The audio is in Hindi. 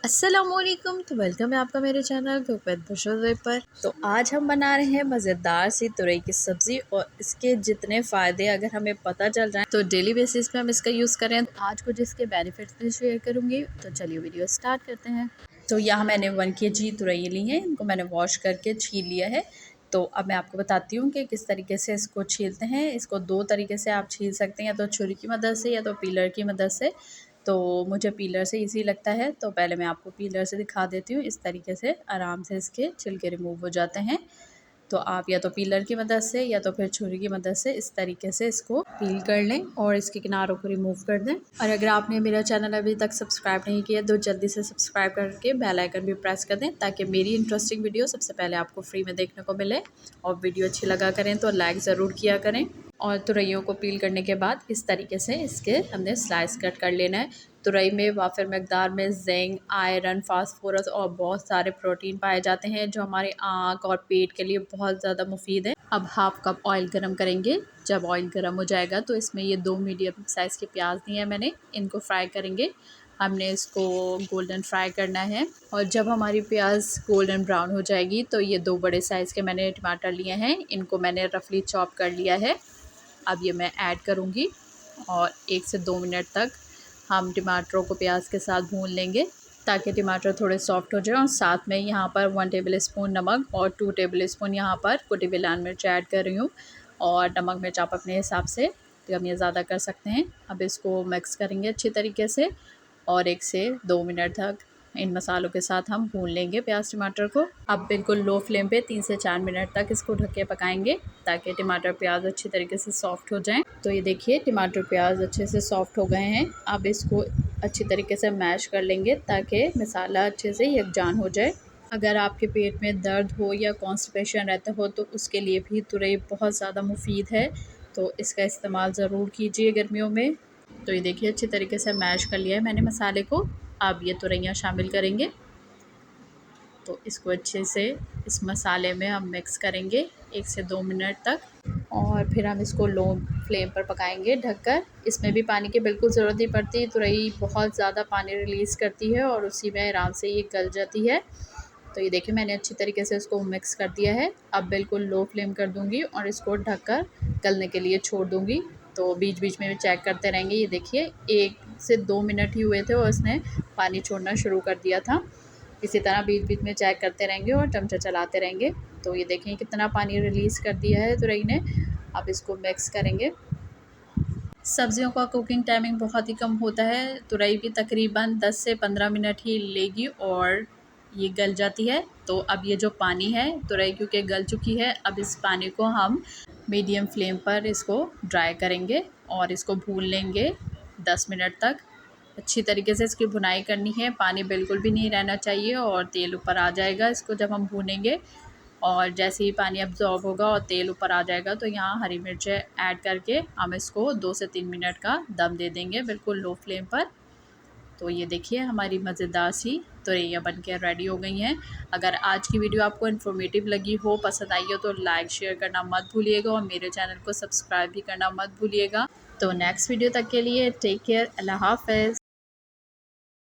अस्सलामुअलैकुम। तो वेलकम है आपका मेरे चैनल बशर पर। तो आज हम बना रहे हैं मज़ेदार सी तुरई की सब्ज़ी और इसके जितने फ़ायदे अगर हमें पता चल जाए तो डेली बेसिस पे हम इसका यूज़ करें। आज कुछ इसके बेनिफिट्स भी शेयर करूँगी। तो चलिए वीडियो स्टार्ट करते हैं। तो यहाँ मैंने 1 kg तुरई ली है, इनको मैंने वॉश करके छील लिया है। तो अब मैं आपको बताती हूँ कि किस तरीके से इसको छीलते हैं। इसको 2 तरीके से आप छील सकते हैं, या तो छुरी की मदद से या तो पीलर की मदद से। तो मुझे पीलर से ईज़ी लगता है, तो पहले मैं आपको पीलर से दिखा देती हूँ। इस तरीके से आराम से इसके छिलके रिमूव हो जाते हैं। तो आप या तो पीलर की मदद से या तो फिर छुरी की मदद से इस तरीके से इसको पील कर लें और इसके किनारों को रिमूव कर दें। और अगर आपने मेरा चैनल अभी तक सब्सक्राइब नहीं किया तो जल्दी से सब्सक्राइब करके बेल आइकन भी प्रेस कर दें, ताकि मेरी इंटरेस्टिंग वीडियो सबसे पहले आपको फ्री में देखने को मिले। और वीडियो अच्छी लगा करें तो लाइक ज़रूर किया करें। और तुरइयों को पील करने के बाद इस तरीके से इसके हमने स्लाइस कट कर लेना है। तुरई में वाफिर मकदार में जिंक, आयरन, फास्फोरस और बहुत सारे प्रोटीन पाए जाते हैं, जो हमारे आँख और पेट के लिए बहुत ज़्यादा मुफीद है। अब हाफ़ कप ऑयल गरम करेंगे। जब ऑयल गरम हो जाएगा तो इसमें ये 2 मीडियम साइज़ के प्याज दिए हैं मैंने, इनको फ्राई करेंगे। हमने इसको गोल्डन फ्राई करना है। और जब हमारी प्याज गोल्डन ब्राउन हो जाएगी तो ये 2 बड़े साइज़ के मैंने टमाटर लिए हैं, इनको मैंने रफली चॉप कर लिया है। अब ये मैं ऐड करूँगी और 1 से 2 मिनट तक हम टमाटरों को प्याज के साथ भून लेंगे, ताकि टमाटर थोड़े सॉफ्ट हो जाए। और साथ में यहाँ पर 1 टेबल स्पून नमक और 2 टेबल स्पून यहाँ पर कुटी हुई लाल मिर्च ऐड कर रही हूँ। और नमक मिर्च आप अपने हिसाब से कम या ज़्यादा कर सकते हैं। अब इसको मिक्स करेंगे अच्छी तरीके से और 1 से 2 मिनट तक इन मसालों के साथ हम भून लेंगे प्याज टमाटर को। अब बिल्कुल लो फ्लेम पे 3 से 4 मिनट तक इसको ढक के पकाएंगे, ताकि टमाटर प्याज अच्छी तरीके से सॉफ्ट हो जाएं। तो ये देखिए टमाटर प्याज अच्छे से सॉफ्ट हो गए हैं। अब इसको अच्छी तरीके से मैश कर लेंगे, ताकि मसाला अच्छे से यकजान हो जाए। अगर आपके पेट में दर्द हो या कॉन्स्टिपेशन रहता हो तो उसके लिए भी तुरई बहुत ज़्यादा मुफीद है, तो इसका इस्तेमाल ज़रूर कीजिए गर्मियों में। तो ये देखिए अच्छी तरीके से मैश कर लिया है मैंने मसाले को। अब ये तुरइयाँ शामिल करेंगे। तो इसको अच्छे से इस मसाले में हम मिक्स करेंगे 1 से 2 मिनट तक, और फिर हम इसको लो फ्लेम पर पकाएंगे ढककर। इसमें भी पानी की बिल्कुल ज़रूरत नहीं पड़ती, तुरई बहुत ज़्यादा पानी रिलीज़ करती है और उसी में आराम से ये गल जाती है। तो ये देखिए मैंने अच्छी तरीके से इसको मिक्स कर दिया है। अब बिल्कुल लो फ्लेम कर दूँगी और इसको ढककर गलने के लिए छोड़ दूँगी। तो बीच बीच में भी चेक करते रहेंगे। ये देखिए 1 से 2 मिनट ही हुए थे और इसने पानी छोड़ना शुरू कर दिया था। इसी तरह बीच बीच में चेक करते रहेंगे और चमचा चलाते रहेंगे। तो ये देखें कितना पानी रिलीज़ कर दिया है तुरई ने। अब इसको मिक्स करेंगे। सब्जियों का कुकिंग टाइमिंग बहुत ही कम होता है। तुरई भी तकरीबन 10 से 15 मिनट ही लेगी और ये गल जाती है। तो अब ये जो पानी है, तुरई क्योंकि गल चुकी है, अब इस पानी को हम मीडियम फ्लेम पर इसको ड्राई करेंगे और इसको भून लेंगे 10 मिनट तक। अच्छी तरीके से इसकी भुनाई करनी है, पानी बिल्कुल भी नहीं रहना चाहिए और तेल ऊपर आ जाएगा इसको जब हम भूनेंगे। और जैसे ही पानी अब्ज़ॉर्ब होगा और तेल ऊपर आ जाएगा तो यहाँ हरी मिर्चें ऐड करके हम इसको 2 से 3 मिनट का दम दे देंगे बिल्कुल लो फ्लेम पर। तो ये देखिए हमारी मज़ेदार सी तुरइयाँ बनके रेडी हो गई हैं। अगर आज की वीडियो आपको इन्फॉर्मेटिव लगी हो, पसंद आई हो, तो लाइक शेयर करना मत भूलिएगा और मेरे चैनल को सब्सक्राइब भी करना मत भूलिएगा। तो नेक्स्ट वीडियो तक के लिए टेक केयर, अल्लाह हाफ़िज़।